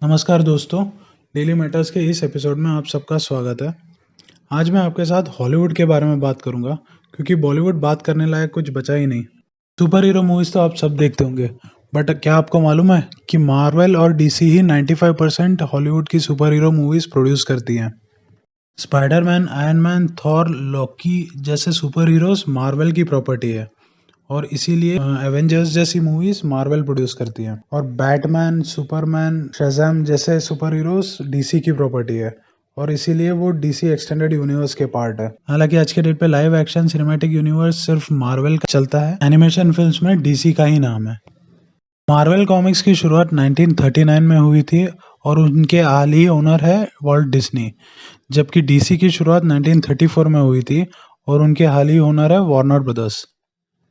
नमस्कार दोस्तों, daily matters के इस एपिसोड में आप सबका स्वागत है। आज मैं आपके साथ हॉलीवुड के बारे में बात करूंगा क्योंकि बॉलीवुड बात करने लायक कुछ बचा ही नहीं। सुपर हीरो मूवीज तो आप सब देखते होंगे, बट क्या आपको मालूम है कि मार्वल और डीसी ही 95% हॉलीवुड की सुपर हीरो मूवीज प्रोड्यूस करती हैं। Spiderman, Iron Man, Thor, Loki जैसे सुपर हीरोज मार्वल की प्रॉपर्टी है और इसीलिए एवेंजर्स जैसी मूवीज मार्वल प्रोड्यूस करती है और बैटमैन, सुपरमैन, शज़ैम जैसे सुपर हीरोज डीसी की प्रॉपर्टी है और इसीलिए वो डीसी एक्सटेंडेड यूनिवर्स के पार्ट है। हालांकि आज के डेट पे लाइव एक्शन सिनेमैटिक यूनिवर्स सिर्फ मार्वल का चलता है, एनिमेशन फिल्म्स में डीसी का ही नाम है। मार्वल कॉमिक्स की शुरुआत 1939 में हुई थी और उनके हाल ही ओनर है वॉल्ट डिज्नी, जबकि डीसी की शुरुआत 1934 में हुई थी और उनके हाल ही ओनर है Warner brothers.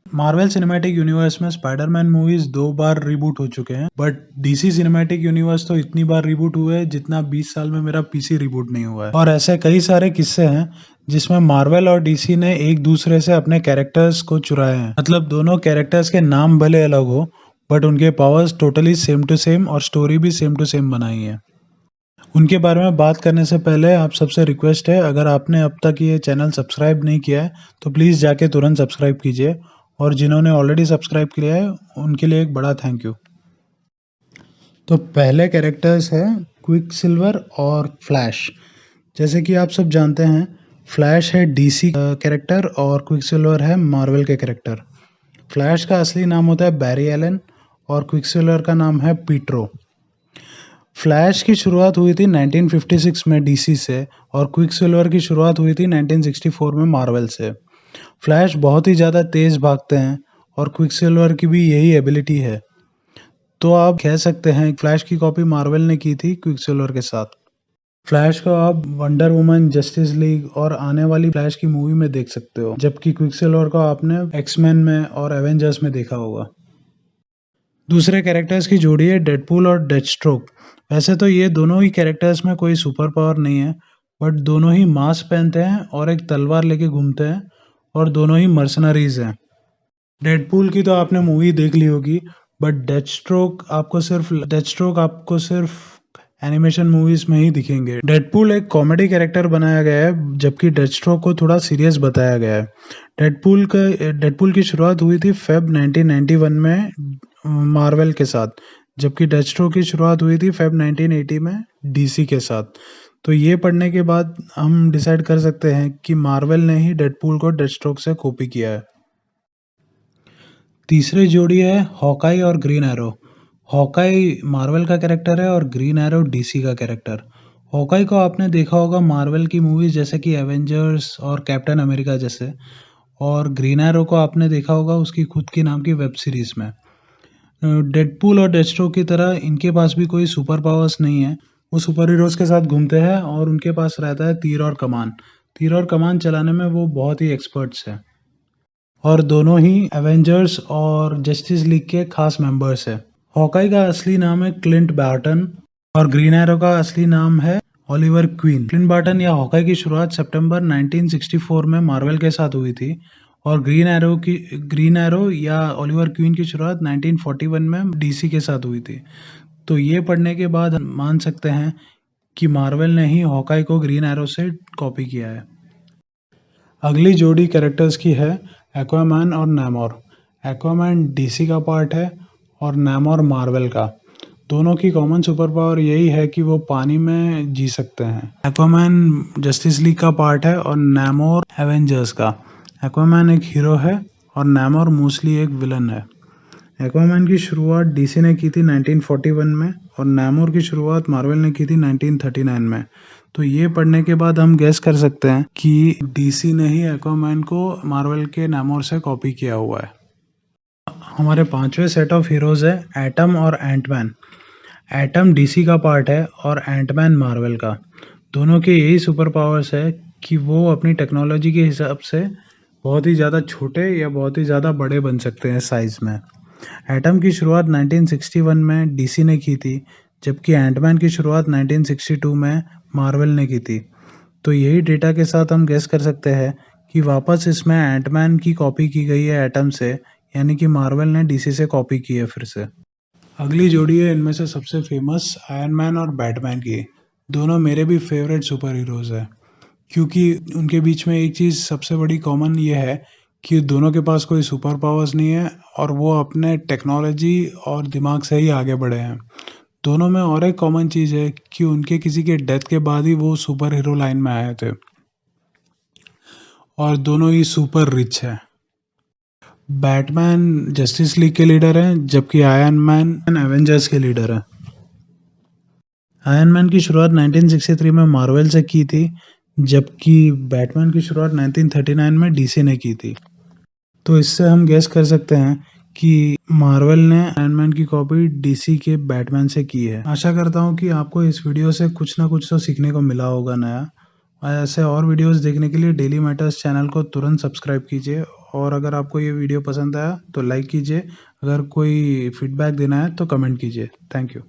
Marvel cinematic universe में स्पाइडरमैन मूवीज 2 बार रिबूट हो चुके हैं, बट डीसी सिनेमैटिक यूनिवर्स तो इतनी बार रिबूट हुए हैं जितना 20 साल में मेरा पीसी रिबूट नहीं हुआ है। और ऐसे कई सारे किस्से हैं जिसमें मार्वल और डीसी ने एक दूसरे से अपने कैरेक्टर्स को चुराए हैं। मतलब दोनों कैरेक्टर्स के नाम भले अलग हो, बट उनके powers totally same to same और स्टोरी भी सेम टू सेम बनाई है। उनके बारे में बात करने से पहले आप सबसे रिक्वेस्ट है, अगर आपने अब तक ये चैनल सब्सक्राइब नहीं किया है तो प्लीज़ जाके तुरंत सब्सक्राइब कीजिए और जिन्होंने ऑलरेडी सब्सक्राइब किया है उनके लिए एक बड़ा थैंक यू। तो पहले कैरेक्टर्स है क्विक सिल्वर और फ्लैश। जैसे कि आप सब जानते हैं, फ्लैश है डीसी कैरेक्टर और क्विक सिल्वर है मार्वल के कैरेक्टर। फ्लैश का असली नाम होता है बैरी एलन और क्विक सिल्वर का नाम है पीट्रो। फ्लैश की शुरुआत हुई थी 1956 में डीसी से और क्विक सिल्वर की शुरुआत हुई थी 1964 में मार्वल से। फ्लैश बहुत ही ज़्यादा तेज़ भागते हैं और क्विक सिल्वर की भी यही एबिलिटी है। तो आप कह सकते हैं फ्लैश की कॉपी मार्वल ने की थी क्विक सिल्वर के साथ। फ्लैश को आप वंडर वुमन, जस्टिस लीग और आने वाली फ्लैश की मूवी में देख सकते हो, जबकि क्विक सिल्वर को आपने एक्समैन में और एवेंजर्स में देखा होगा। दूसरे कैरेक्टर्स की जोड़ी है डेडपूल और डेथस्ट्रोक। वैसे तो ये दोनों ही कैरेक्टर्स में कोई सुपर पावर नहीं है, बट दोनों ही मास्क पहनते हैं और एक तलवार लेके घूमते हैं और दोनों ही मर्सनरीज हैं। डेडपूल की तो आपने मूवी देख ली होगी, बट डेथस्ट्रोक आपको सिर्फ एनिमेशन मूवीज में ही दिखेंगे। डेडपूल एक कॉमेडी कैरेक्टर बनाया गया है, जबकि डेथस्ट्रोक को थोड़ा सीरियस बताया गया है। डेडपूल की शुरुआत हुई थी फेब 1991 में मार्वल के साथ, जबकि डेथस्ट्रोक की शुरुआत हुई थी फेब 1980 में डीसी के साथ। तो ये पढ़ने के बाद हम डिसाइड कर सकते हैं कि मार्वल ने ही डेडपूल को डेथस्ट्रोक से कॉपी किया है। तीसरी जोड़ी है हॉकाई और ग्रीन एरो। हॉकाई मार्वल का कैरेक्टर है और ग्रीन एरो डीसी का कैरेक्टर। हॉकाई को आपने देखा होगा मार्वल की मूवीज जैसे कि एवेंजर्स और कैप्टन अमेरिका जैसे, और ग्रीन एरो को आपने देखा होगा उसकी खुद की नाम की वेब सीरीज में। डेडपूल और डेथस्ट्रोक की तरह इनके पास भी कोई सुपर पावर्स नहीं है। वो सुपर हीरोज के साथ घूमते हैं और उनके पास रहता है तीर और कमान। तीर और कमान चलाने में वो बहुत ही एक्सपर्ट्स हैं और दोनों ही एवेंजर्स और जस्टिस लीग के खास मेंबर्स हैं। हॉकाई का असली नाम है क्लिंट बार्टन और ग्रीन एरो का असली नाम है ओलिवर क्वीन। क्लिंट बार्टन या हॉकाई की शुरुआत सितंबर 1964 में मार्वल के साथ हुई थी और ग्रीन एरो या ओलिवर क्वीन की शुरुआत 1941 में डीसी के साथ हुई थी। तो ये पढ़ने के बाद हम मान सकते हैं कि मार्वल ने ही हॉकाई को ग्रीन एरो से कॉपी किया है। अगली जोड़ी कैरेक्टर्स की है एक्वामैन और नैमोर। एक्वामैन डीसी का पार्ट है और नैमोर मार्वल का। दोनों की कॉमन सुपर पावर यही है कि वो पानी में जी सकते हैं। एक्वामैन जस्टिस लीग का पार्ट है और नैमोर एवेंजर्स का। एक्वामैन एक हीरो है और नैमोर मोस्टली एक विलन है। एक्वामैन की शुरुआत डीसी ने की थी 1941 में और नैमोर की शुरुआत मार्वल ने की थी 1939 में। तो ये पढ़ने के बाद हम गेस कर सकते हैं कि डीसी ने ही एक्वामैन को मार्वल के नैमोर से कॉपी किया हुआ है। हमारे पांचवें सेट ऑफ हीरोज है एटम और एंटमैन। एटम डीसी का पार्ट है और एंटमैन मार्वल का। दोनों के यही सुपर पावर्स है कि वो अपनी टेक्नोलॉजी के हिसाब से बहुत ही ज़्यादा छोटे या बहुत ही ज़्यादा बड़े बन सकते हैं साइज में। एटम की शुरुआत 1961 में डीसी ने की थी, जबकि एंटमैन की शुरुआत 1962 में मार्वल ने की थी। तो यही डेटा के साथ हम गेस कर सकते हैं कि वापस इसमें एंटमैन की कॉपी की गई है एटम से, यानी कि मार्वल ने डीसी से कॉपी की है फिर से। अगली जोड़ी है इनमें से सबसे फेमस आयरन मैन और बैटमैन की। दोनों मेरे भी फेवरेट सुपर हीरोज हैं, क्योंकि उनके बीच में एक चीज़ सबसे बड़ी कॉमन ये है कि दोनों के पास कोई सुपर पावर्स नहीं है और वो अपने टेक्नोलॉजी और दिमाग से ही आगे बढ़े हैं। दोनों में और एक कॉमन चीज़ है कि उनके किसी के डेथ के बाद ही वो सुपर हीरो लाइन में आए थे और दोनों ही सुपर रिच है। बैटमैन जस्टिस लीग के लीडर हैं, जबकि आयरन मैन एवेंजर्स के लीडर हैं। आयरन मैन की शुरुआत 1963 में मार्वल से की थी, जबकि बैटमैन की शुरुआत 1939 में डीसी ने की थी। तो इससे हम गेस कर सकते हैं कि मार्वल ने आयरन मैन की कॉपी डीसी के बैटमैन से की है। आशा करता हूँ कि आपको इस वीडियो से कुछ ना कुछ तो सीखने को मिला होगा नया। ऐसे और वीडियोस देखने के लिए डेली मैटर्स चैनल को तुरंत सब्सक्राइब कीजिए, और अगर आपको ये वीडियो पसंद आया तो लाइक कीजिए। अगर कोई फीडबैक देना है तो कमेंट कीजिए। Thank you.